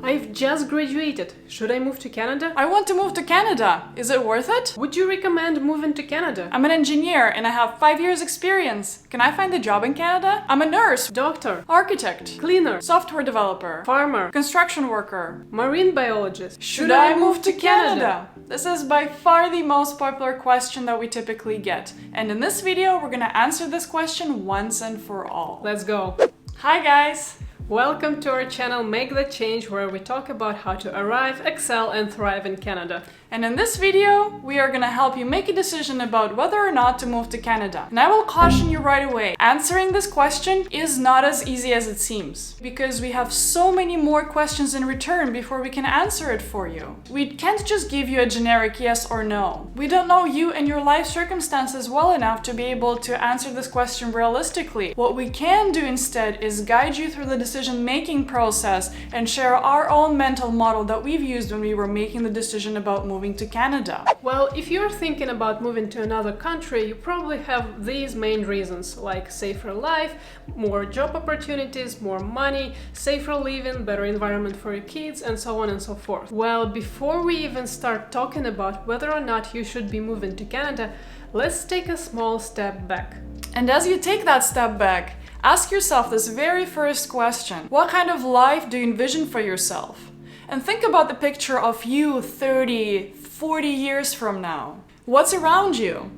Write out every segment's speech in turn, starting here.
I've just graduated. Should I move to Canada? I want to move to Canada. Is it worth it? Would you recommend moving to Canada? I'm an engineer and I have 5 years experience. Can I find a job in Canada? I'm a nurse, Doctor, architect, cleaner, software developer, farmer, construction worker. marine biologist. Should I move to Canada? This is by far the most popular question that we typically get. And in this video, we're gonna answer this question once and for all. Let's go. Hi guys! Welcome to our channel Make the Change, where we talk about how to arrive, excel and thrive in Canada. And in this video, we are gonna help you make a decision about whether or not to move to Canada. And I will caution you right away, answering this question is not as easy as it seems, because we have so many more questions in return before we can answer it for you. We can't just give you a generic yes or no. We don't know you and your life circumstances well enough to be able to answer this question realistically. What we can do instead is guide you through the decision-making process and share our own mental model that we've used when we were making the decision about moving to Canada. Well, if you're thinking about moving to another country, you probably have these main reasons, like safer life, more job opportunities, more money, safer living, better environment for your kids, and so on and so forth. Well, before we even start talking about whether or not you should be moving to Canada, let's take a small step back. And as you take that step back, ask yourself this very first question. What kind of life do you envision for yourself? And think about the picture of you 30, 40 years from now. What's around you?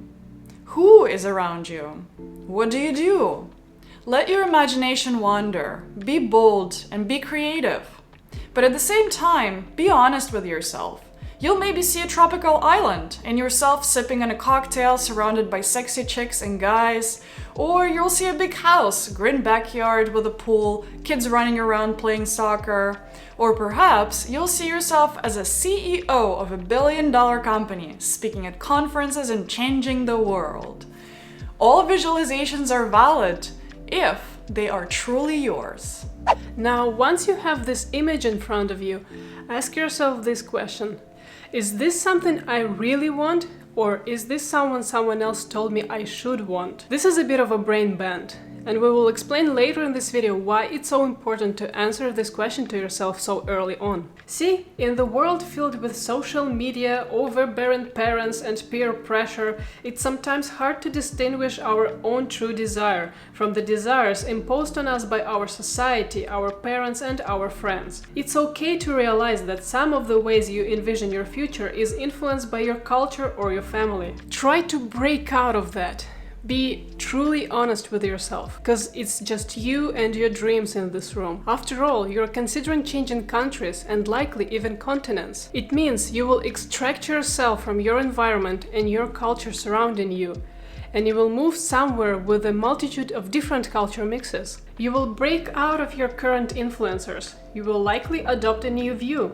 Who is around you? What do you do? Let your imagination wander. Be bold and be creative. But at the same time, be honest with yourself. You'll maybe see a tropical island and yourself sipping on a cocktail surrounded by sexy chicks and guys. Or you'll see a big house, green backyard with a pool, kids running around playing soccer. Or perhaps you'll see yourself as a CEO of a billion-dollar company, speaking at conferences and changing the world. All visualizations are valid if they are truly yours. Now, once you have this image in front of you, ask yourself this question. Is this something I really want, or is this someone else told me I should want? This is a bit of a brain bend, and we will explain later in this video why it's so important to answer this question to yourself so early on. See, in the world filled with social media, overbearing parents and peer pressure, it's sometimes hard to distinguish our own true desire from the desires imposed on us by our society, our parents and our friends. It's okay to realize that some of the ways you envision your future is influenced by your culture or your family. Try to break out of that. Be truly honest with yourself, because it's just you and your dreams in this room. After all, you're considering changing countries and likely even continents. It means you will extract yourself from your environment and your culture surrounding you, and you will move somewhere with a multitude of different culture mixes. You will break out of your current influencers. You will likely adopt a new view.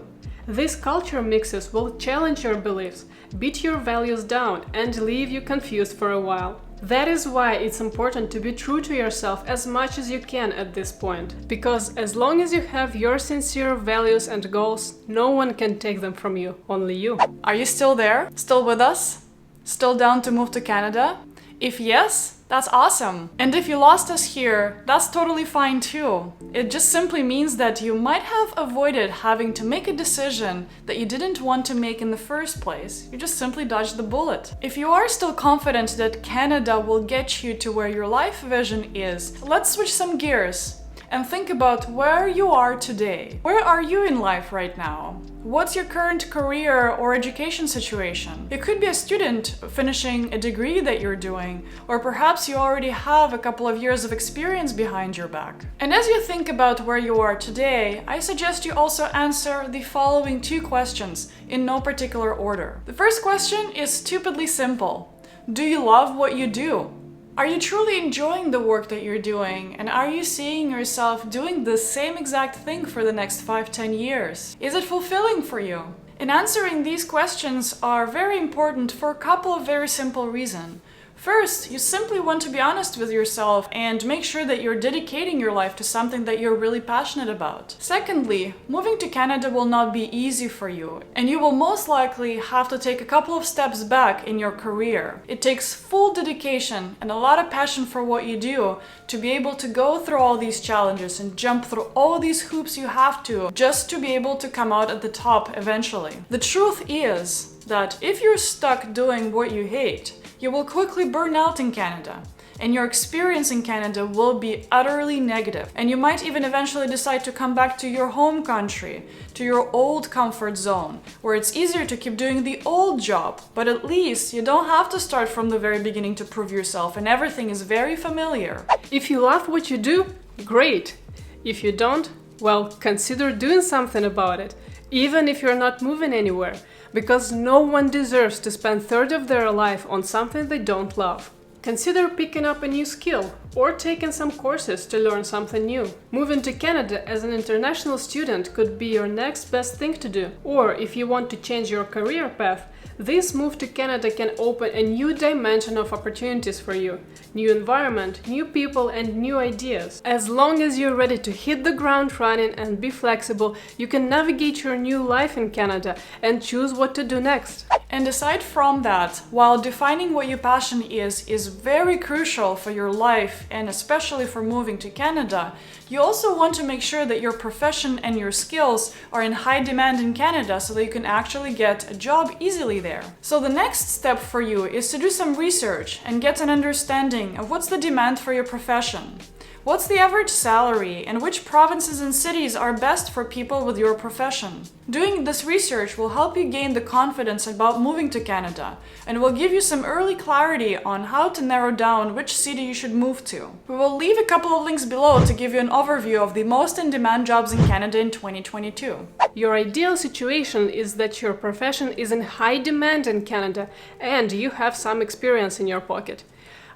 These culture mixes will challenge your beliefs, beat your values down, and leave you confused for a while. That is why it's important to be true to yourself as much as you can at this point. Because as long as you have your sincere values and goals, no one can take them from you, only you. Are you still there? Still with us? Still down to move to Canada? If yes, that's awesome. And if you lost us here, that's totally fine too. It just simply means that you might have avoided having to make a decision that you didn't want to make in the first place. You just simply dodged the bullet. If you are still confident that Canada will get you to where your life vision is, let's switch some gears and think about where you are today. Where are you in life right now? What's your current career or education situation? You could be a student finishing a degree that you're doing, or perhaps you already have a couple of years of experience behind your back. And as you think about where you are today, I suggest you also answer the following 2 questions in no particular order. The first question is stupidly simple. Do you love what you do? Are you truly enjoying the work that you're doing, and are you seeing yourself doing the same exact thing for the next 5-10 years? Is it fulfilling for you? And answering these questions are very important for a couple of very simple reasons. First, you simply want to be honest with yourself and make sure that you're dedicating your life to something that you're really passionate about. Secondly, moving to Canada will not be easy for you, and you will most likely have to take a couple of steps back in your career. It takes full dedication and a lot of passion for what you do to be able to go through all these challenges and jump through all these hoops you have to just to be able to come out at the top eventually. The truth is that if you're stuck doing what you hate, you will quickly burn out in Canada, and your experience in Canada will be utterly negative. And you might even eventually decide to come back to your home country, to your old comfort zone, where it's easier to keep doing the old job, but at least you don't have to start from the very beginning to prove yourself, and everything is very familiar. If you love what you do, great. If you don't, well, consider doing something about it, even if you're not moving anywhere, because no one deserves to spend a third of their life on something they don't love. Consider picking up a new skill or taking some courses to learn something new. Moving to Canada as an international student could be your next best thing to do. Or if you want to change your career path, this move to Canada can open a new dimension of opportunities for you. New environment, new people, and new ideas. As long as you're ready to hit the ground running and be flexible, you can navigate your new life in Canada and choose what to do next. And aside from that, while defining what your passion is very crucial for your life and especially for moving to Canada, you also want to make sure that your profession and your skills are in high demand in Canada so that you can actually get a job easily there. So the next step for you is to do some research and get an understanding of what's the demand for your profession. What's the average salary and which provinces and cities are best for people with your profession? Doing this research will help you gain the confidence about moving to Canada and will give you some early clarity on how to narrow down which city you should move to. We will leave a couple of links below to give you an overview of the most in-demand jobs in Canada in 2022. Your ideal situation is that your profession is in high demand in Canada and you have some experience in your pocket.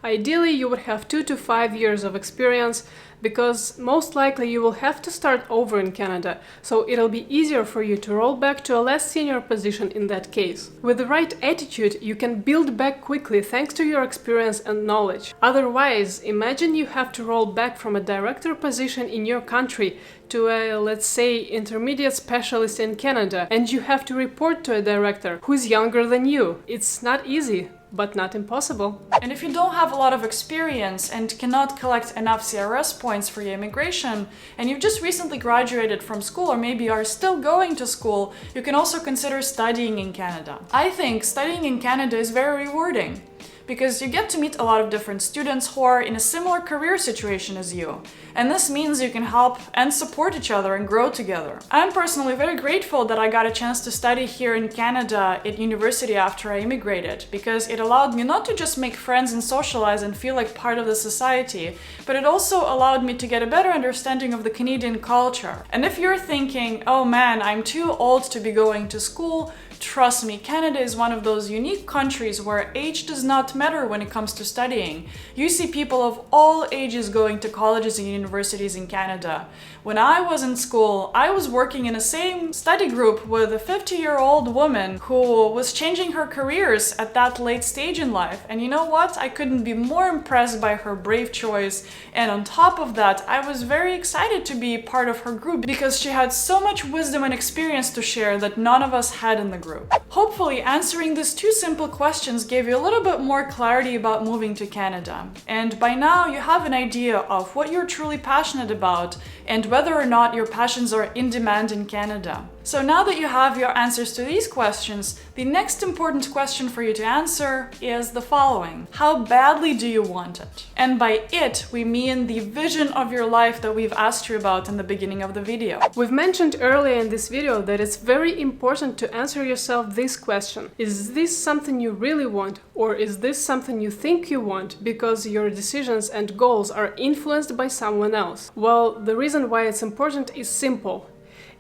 Ideally, you would have 2 to 5 years of experience because most likely you will have to start over in Canada, so it'll be easier for you to roll back to a less senior position in that case. With the right attitude, you can build back quickly thanks to your experience and knowledge. Otherwise, imagine you have to roll back from a director position in your country to a, let's say, intermediate specialist in Canada, and you have to report to a director who's younger than you. It's not easy, but not impossible. And if you don't have a lot of experience and cannot collect enough CRS points for your immigration, and you've just recently graduated from school or maybe are still going to school, you can also consider studying in Canada. I think studying in Canada is very rewarding, because you get to meet a lot of different students who are in a similar career situation as you. And this means you can help and support each other and grow together. I'm personally very grateful that I got a chance to study here in Canada at university after I immigrated, because it allowed me not to just make friends and socialize and feel like part of the society, but it also allowed me to get a better understanding of the Canadian culture. And if you're thinking, oh man, I'm too old to be going to school, trust me, Canada is one of those unique countries where age does not matter when it comes to studying. You see people of all ages going to colleges and universities in Canada. When I was in school, I was working in the same study group with a 50-year-old woman who was changing her careers at that late stage in life. And you know what? I couldn't be more impressed by her brave choice. And on top of that, I was very excited to be part of her group because she had so much wisdom and experience to share that none of us had in the group. Hopefully, answering these two simple questions gave you a little bit more clarity about moving to Canada. And by now, you have an idea of what you're truly passionate about and whether or not your passions are in demand in Canada. So now that you have your answers to these questions, the next important question for you to answer is the following. How badly do you want it? And by it, we mean the vision of your life that we've asked you about in the beginning of the video. We've mentioned earlier in this video that it's very important to answer yourself this question. Is this something you really want? Or is this something you think you want because your decisions and goals are influenced by someone else? Well, the reason why it's important is simple.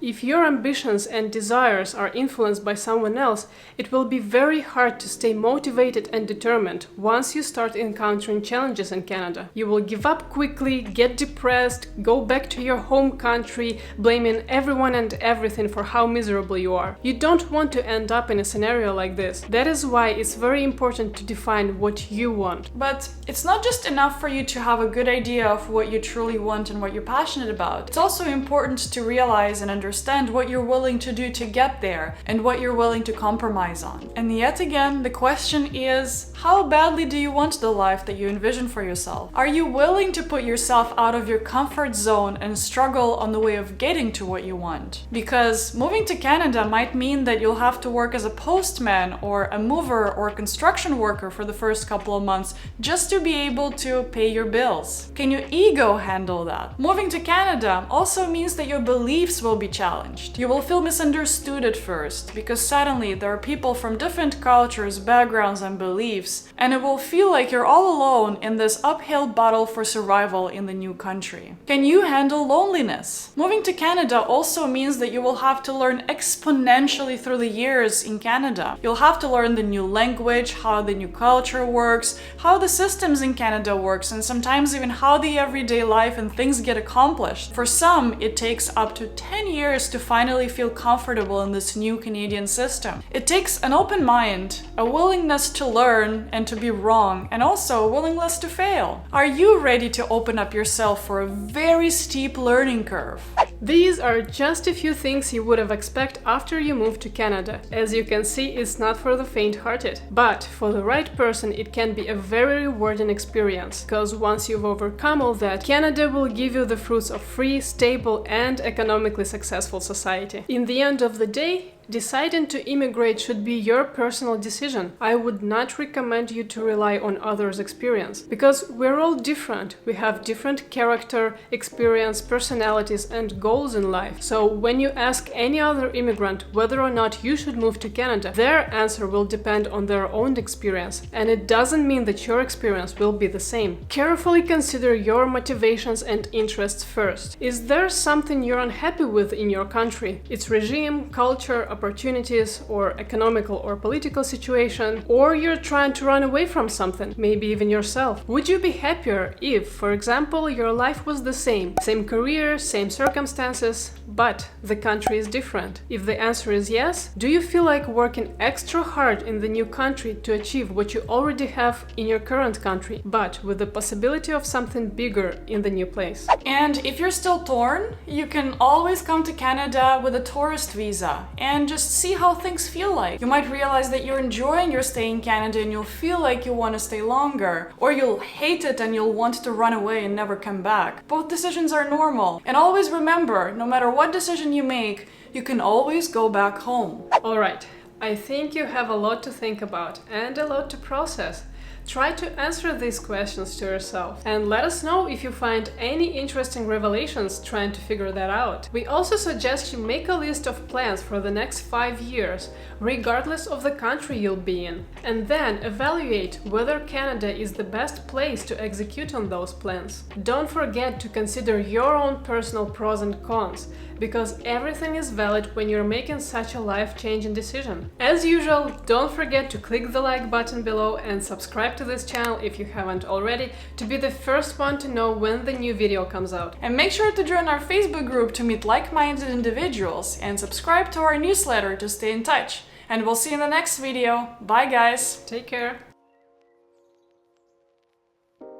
If your ambitions and desires are influenced by someone else, it will be very hard to stay motivated and determined once you start encountering challenges in Canada. You will give up quickly, get depressed, go back to your home country, blaming everyone and everything for how miserable you are. You don't want to end up in a scenario like this. That is why it's very important to define what you want. But it's not just enough for you to have a good idea of what you truly want and what you're passionate about. It's also important to realize and understand what you're willing to do to get there and what you're willing to compromise on. And yet again, the question is, how badly do you want the life that you envision for yourself? Are you willing to put yourself out of your comfort zone and struggle on the way of getting to what you want? Because moving to Canada might mean that you'll have to work as a postman or a mover or a construction worker for the first couple of months just to be able to pay your bills. Can your ego handle that? Moving to Canada also means that your beliefs will be challenged. You will feel misunderstood at first because suddenly there are people from different cultures, backgrounds, and beliefs, and it will feel like you're all alone in this uphill battle for survival in the new country. Can you handle loneliness? Moving to Canada also means that you will have to learn exponentially through the years in Canada. You'll have to learn the new language, how the new culture works, how the systems in Canada works, and sometimes even how the everyday life and things get accomplished. For some, it takes up to 10 years to finally feel comfortable in this new Canadian system. It takes an open mind, a willingness to learn and to be wrong, and also a willingness to fail. Are you ready to open up yourself for a very steep learning curve? These are just a few things you would have expected after you moved to Canada. As you can see, it's not for the faint-hearted. But for the right person, it can be a very rewarding experience, because once you've overcome all that, Canada will give you the fruits of free, stable, and economically successful society. In the end of the day, deciding to immigrate should be your personal decision. I would not recommend you to rely on others' experience, because we're all different. We have different character, experience, personalities, and goals in life. So when you ask any other immigrant whether or not you should move to Canada, their answer will depend on their own experience, and it doesn't mean that your experience will be the same. Carefully consider your motivations and interests first. Is there something you're unhappy with in your country? Its regime, culture, opportunities, or economical or political situation, or you're trying to run away from something, maybe even yourself. Would you be happier if, for example, your life was the same career, same circumstances, but the country is different? If the answer is yes, do you feel like working extra hard in the new country to achieve what you already have in your current country, but with the possibility of something bigger in the new place? And if you're still torn, you can always come to Canada with a tourist visa and just see how things feel like. You might realize that you're enjoying your stay in Canada and you'll feel like you want to stay longer, or you'll hate it and you'll want to run away and never come back. Both decisions are normal. And always remember, no matter what decision you make, you can always go back home. All right, I think you have a lot to think about and a lot to process. Try to answer these questions to yourself and let us know if you find any interesting revelations trying to figure that out. We also suggest you make a list of plans for the next 5 years, regardless of the country you'll be in, and then evaluate whether Canada is the best place to execute on those plans. Don't forget to consider your own personal pros and cons, because everything is valid when you're making such a life-changing decision. As usual, don't forget to click the like button below and subscribe to this channel if you haven't already, to be the first one to know when the new video comes out. And make sure to join our Facebook group to meet like-minded individuals and subscribe to our newsletter to stay in touch. And we'll see you in the next video. Bye guys! Take care!